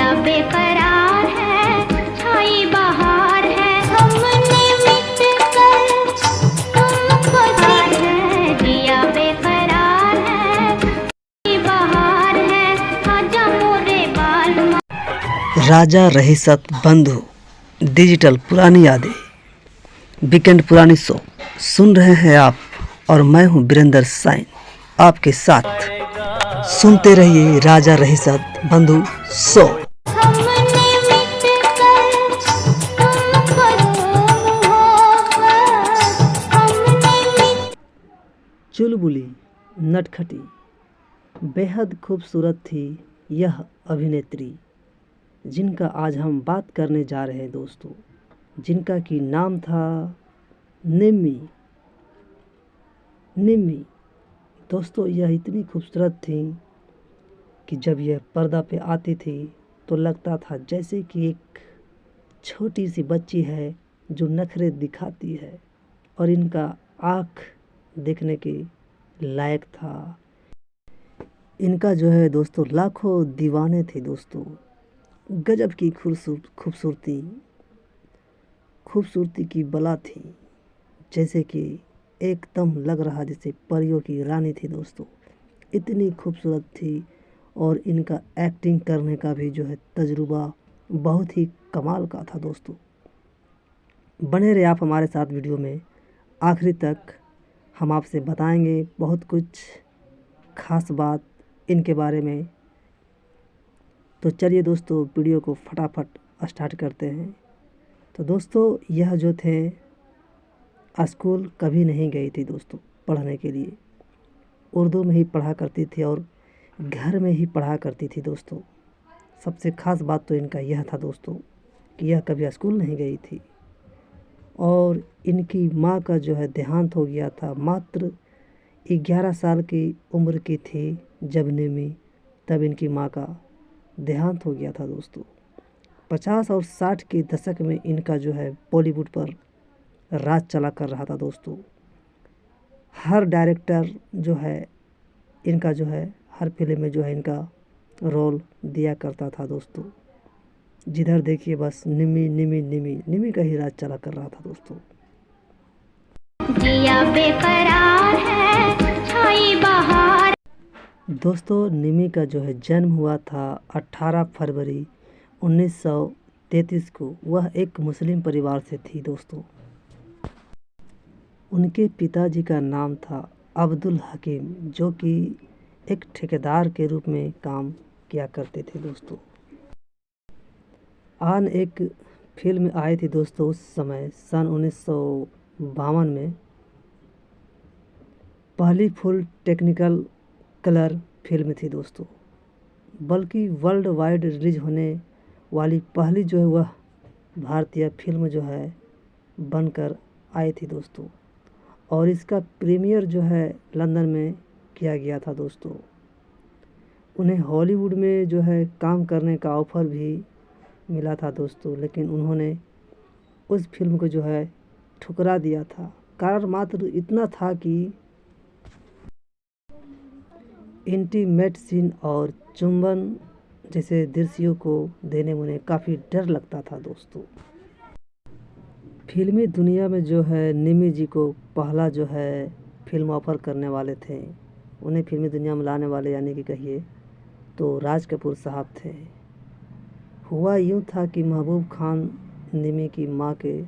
जिया बेकरार है, छाई बहार है, हमने मिलकर तुमको है, जिया बेकरार है, छाई बहार है, आजा मोरे बाल। राजा रहीसत बंधु डिजिटल पुरानी यादें वीकेंड पुरानी शो सुन रहे हैं आप, और मैं हूं वीरेंद्र साइन आपके साथ। सुनते रहिए राजा रहीसत बंधु शो। चुलबुली नटखटी बेहद खूबसूरत थी यह अभिनेत्री, जिनका आज हम बात करने जा रहे हैं दोस्तों, जिनका की नाम था निम्मी। दोस्तों, यह इतनी खूबसूरत थी कि जब यह पर्दा पे आती थी तो लगता था जैसे कि एक छोटी सी बच्ची है जो नखरे दिखाती है, और इनका आँख देखने के लायक था। इनका जो है दोस्तों लाखों दीवाने थे दोस्तों। गजब की खूबसूरती की बला थी, जैसे कि एकदम लग रहा जैसे परियों की रानी थी दोस्तों। इतनी खूबसूरत थी, और इनका एक्टिंग करने का भी जो है तजुर्बा बहुत ही कमाल का था दोस्तों। बने रहे आप हमारे साथ वीडियो में आखिरी तक। हम आपसे बताएंगे बहुत कुछ खास बात इनके बारे में। तो चलिए दोस्तों, वीडियो को फटाफट स्टार्ट करते हैं। तो दोस्तों, यह जो थे स्कूल कभी नहीं गई थी दोस्तों पढ़ने के लिए। उर्दू में ही पढ़ा करती थी और घर में ही पढ़ा करती थी दोस्तों। सबसे ख़ास बात तो इनका यह था दोस्तों कि यह कभी स्कूल नहीं गई थी, और इनकी माँ का जो है देहांत हो गया था। मात्र 11 साल की उम्र की थी जब निम्मी, तब इनकी माँ का देहांत हो गया था दोस्तों। 50 और 60 के दशक में इनका जो है बॉलीवुड पर राज चला कर रहा था दोस्तों। हर डायरेक्टर जो है इनका जो है हर फिल्म में जो है इनका रोल दिया करता था दोस्तों। जिधर देखिए बस निम्मी का ही राज चला कर रहा था दोस्तों। जिया बेकरार है, छाई बहार। दोस्तों, निम्मी का जो है जन्म हुआ था 18 फरवरी 1933 को। वह एक मुस्लिम परिवार से थी दोस्तों। उनके पिताजी का नाम था अब्दुल हकीम, जो कि एक ठेकेदार के रूप में काम किया करते थे दोस्तों। आन एक फिल्म आई थी दोस्तों उस समय सन 1952 में, पहली फुल टेक्निकल कलर फिल्म थी दोस्तों, बल्कि वर्ल्ड वाइड रिलीज होने वाली पहली जो है वह भारतीय फिल्म जो है बनकर आई थी दोस्तों। और इसका प्रीमियर जो है लंदन में किया गया था दोस्तों। उन्हें हॉलीवुड में जो है काम करने का ऑफ़र भी मिला था दोस्तों, लेकिन उन्होंने उस फिल्म को जो है ठुकरा दिया था। कारण मात्र इतना था कि इंटीमेट सीन और चुंबन जैसे दृश्यों को देने में उन्हें काफ़ी डर लगता था दोस्तों। फिल्मी दुनिया में जो है निम्मी जी को पहला जो है फिल्म ऑफ़र करने वाले थे, उन्हें फिल्मी दुनिया में लाने वाले यानी कि कहिए तो राज कपूर साहब थे। हुआ यूँ था कि महबूब खान निम्मी की माँ के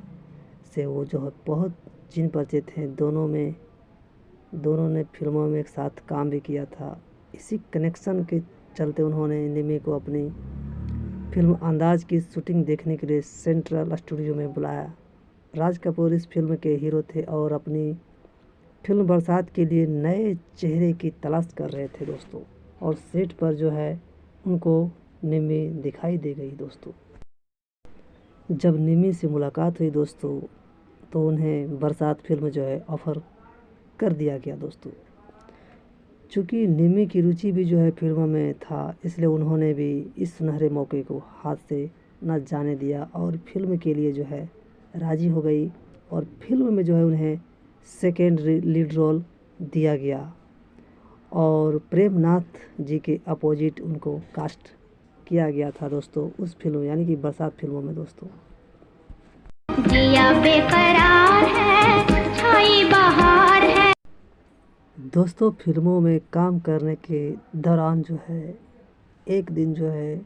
से वो जो है बहुत जिन परिचित थे। दोनों ने फिल्मों में एक साथ काम भी किया था। इसी कनेक्शन के चलते उन्होंने निम्मी को अपनी फिल्म अंदाज की शूटिंग देखने के लिए सेंट्रल स्टूडियो में बुलाया। राज कपूर इस फिल्म के हीरो थे और अपनी फिल्म बरसात के लिए नए चेहरे की तलाश कर रहे थे दोस्तों, और सेट पर जो है उनको निम्मी दिखाई दे गई दोस्तों। जब निम्मी से मुलाकात हुई दोस्तों, तो उन्हें बरसात फिल्म जो है ऑफ़र कर दिया गया दोस्तों। चूँकि निम्मी की रुचि भी जो है फिल्मों में था, इसलिए उन्होंने भी इस सुनहरे मौके को हाथ से न जाने दिया और फिल्म के लिए जो है राज़ी हो गई। और फिल्म में जो है उन्हें सेकेंड लीड रोल दिया गया, और प्रेमनाथ जी के अपोजिट उनको कास्ट किया गया था दोस्तों उस फिल्म यानी कि बरसात फिल्मों में दोस्तों। जिया बेकरार है, छाई बहार है। दोस्तों फिल्मों में काम करने के दौरान जो है एक दिन जो है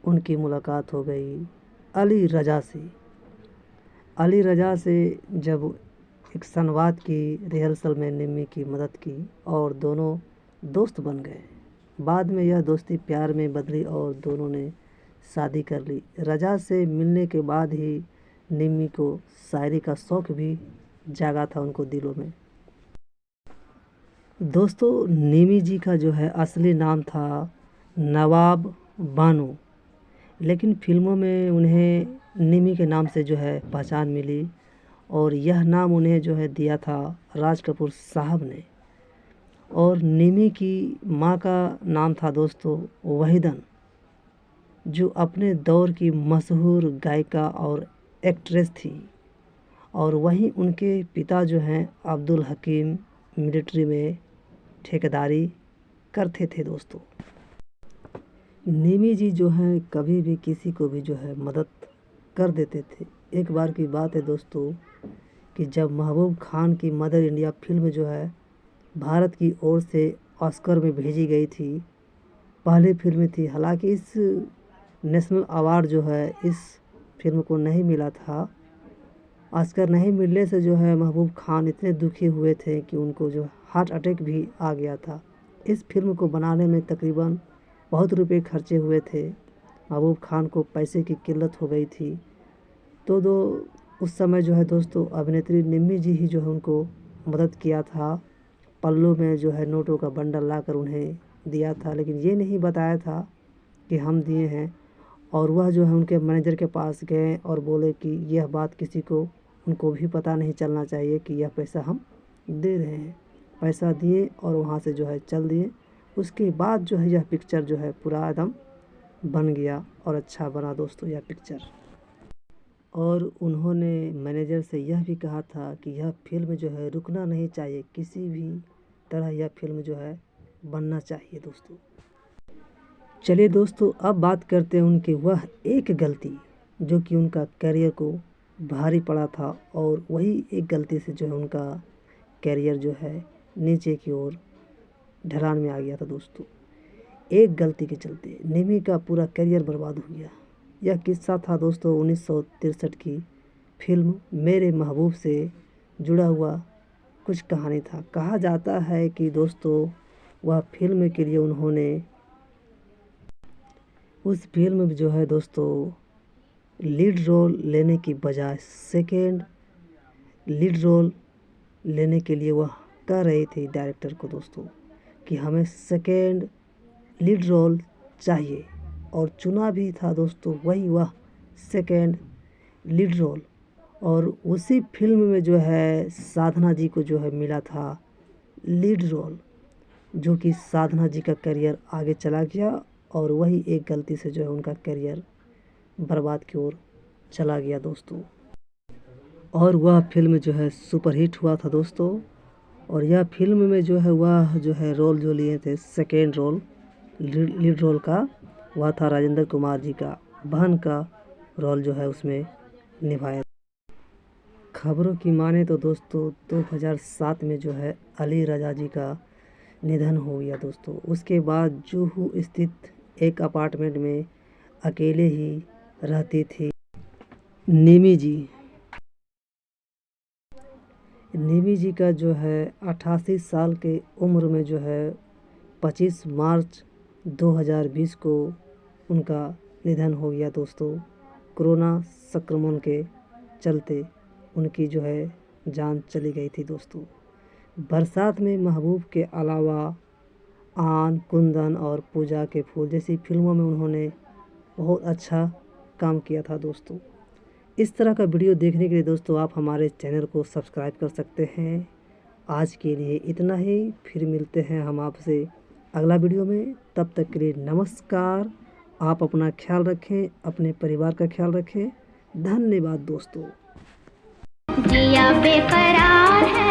उनकी मुलाकात हो गई अली रज़ा से। अली रज़ा से जब एक संवाद की रिहर्सल में निम्मी की मदद की और दोनों दोस्त बन गए। बाद में यह दोस्ती प्यार में बदली और दोनों ने शादी कर ली। रज़ा से मिलने के बाद ही निम्मी को शायरी का शौक़ भी जागा था उनको दिलों में। दोस्तों निम्मी जी का जो है असली नाम था नवाब बानो, लेकिन फिल्मों में उन्हें निम्मी के नाम से जो है पहचान मिली और यह नाम उन्हें जो है दिया था राज कपूर साहब ने। और निम्मी की माँ का नाम था दोस्तों वहीदन, जो अपने दौर की मशहूर गायिका और एक्ट्रेस थी। और वहीं उनके पिता जो हैं अब्दुल हकीम मिलिट्री में ठेकेदारी करते थे दोस्तों। निम्मी जी जो हैं कभी भी किसी को भी जो है मदद कर देते थे। एक बार की बात है दोस्तों कि जब महबूब खान की मदर इंडिया फिल्म जो है भारत की ओर से ऑस्कर में भेजी गई थी, पहली फिल्म थी। हालांकि इस नेशनल अवार्ड जो है इस फिल्म को नहीं मिला था। ऑस्कर नहीं मिलने से जो है महबूब खान इतने दुखी हुए थे कि उनको जो हार्ट अटैक भी आ गया था। इस फिल्म को बनाने में तकरीबन बहुत रुपए खर्चे हुए थे। महबूब खान को पैसे की किल्लत हो गई थी। तो उस समय जो है दोस्तों अभिनेत्री निम्मी जी ही जो है उनको मदद किया था। पल्लों में जो है नोटों का बंडल लाकर उन्हें दिया था, लेकिन ये नहीं बताया था कि हम दिए हैं। और वह जो है उनके मैनेजर के पास गए और बोले कि यह बात किसी को उनको भी पता नहीं चलना चाहिए कि यह पैसा हम दे रहे हैं। पैसा दिए और वहाँ से जो है चल दिए। उसके बाद जो है यह पिक्चर जो है पूरा एकदम बन गया और अच्छा बना दोस्तों यह पिक्चर। और उन्होंने मैनेजर से यह भी कहा था कि यह फिल्म जो है रुकना नहीं चाहिए, किसी भी तरह यह फिल्म जो है बनना चाहिए दोस्तों। चलिए दोस्तों अब बात करते हैं उनकी वह एक गलती जो कि उनका करियर को भारी पड़ा था, और वही एक गलती से जो है उनका करियर जो है नीचे की ओर ढलान में आ गया था दोस्तों। एक गलती के चलते निम्मी का पूरा करियर बर्बाद हो गया। यह किस्सा था दोस्तों 1963 की फिल्म मेरे महबूब से जुड़ा हुआ कुछ कहानी था। कहा जाता है कि दोस्तों वह फिल्म के लिए उन्होंने उस फिल्म में जो है दोस्तों लीड रोल लेने की बजाय सेकेंड लीड रोल लेने के लिए वह कह रही थी डायरेक्टर को दोस्तों कि हमें सेकेंड लीड रोल चाहिए, और चुना भी था दोस्तों वही वह सेकेंड लीड रोल। और उसी फिल्म में जो है साधना जी को जो है मिला था लीड रोल, जो कि साधना जी का करियर आगे चला गया और वही एक गलती से जो है उनका करियर बर्बाद की ओर चला गया दोस्तों। और वह फिल्म जो है सुपरहिट हुआ था दोस्तों। और यह फिल्म में जो है वह जो है रोल जो लिए थे सेकेंड रोल लीड रोल का, वह था राजेंद्र कुमार जी का बहन का रोल जो है उसमें निभाया। खबरों की माने तो दोस्तों 2007 में जो है अली रज़ा जी का निधन हो गया दोस्तों। उसके बाद जुहू स्थित एक अपार्टमेंट में अकेले ही रहती थी निम्मी जी। निम्मी जी का जो है 88 साल के उम्र में जो है 25 मार्च 2020 को उनका निधन हो गया दोस्तों। कोरोना संक्रमण के चलते उनकी जो है जान चली गई थी दोस्तों। बरसात में महबूब के अलावा आन, कुंदन और पूजा के फूल जैसी फिल्मों में उन्होंने बहुत अच्छा काम किया था दोस्तों। इस तरह का वीडियो देखने के लिए दोस्तों आप हमारे चैनल को सब्सक्राइब कर सकते हैं। आज के लिए इतना ही, फिर मिलते हैं हम आपसे अगला वीडियो में। तब तक के लिए नमस्कार। आप अपना ख्याल रखें, अपने परिवार का ख्याल रखें। धन्यवाद दोस्तों। जिया बेकरार है,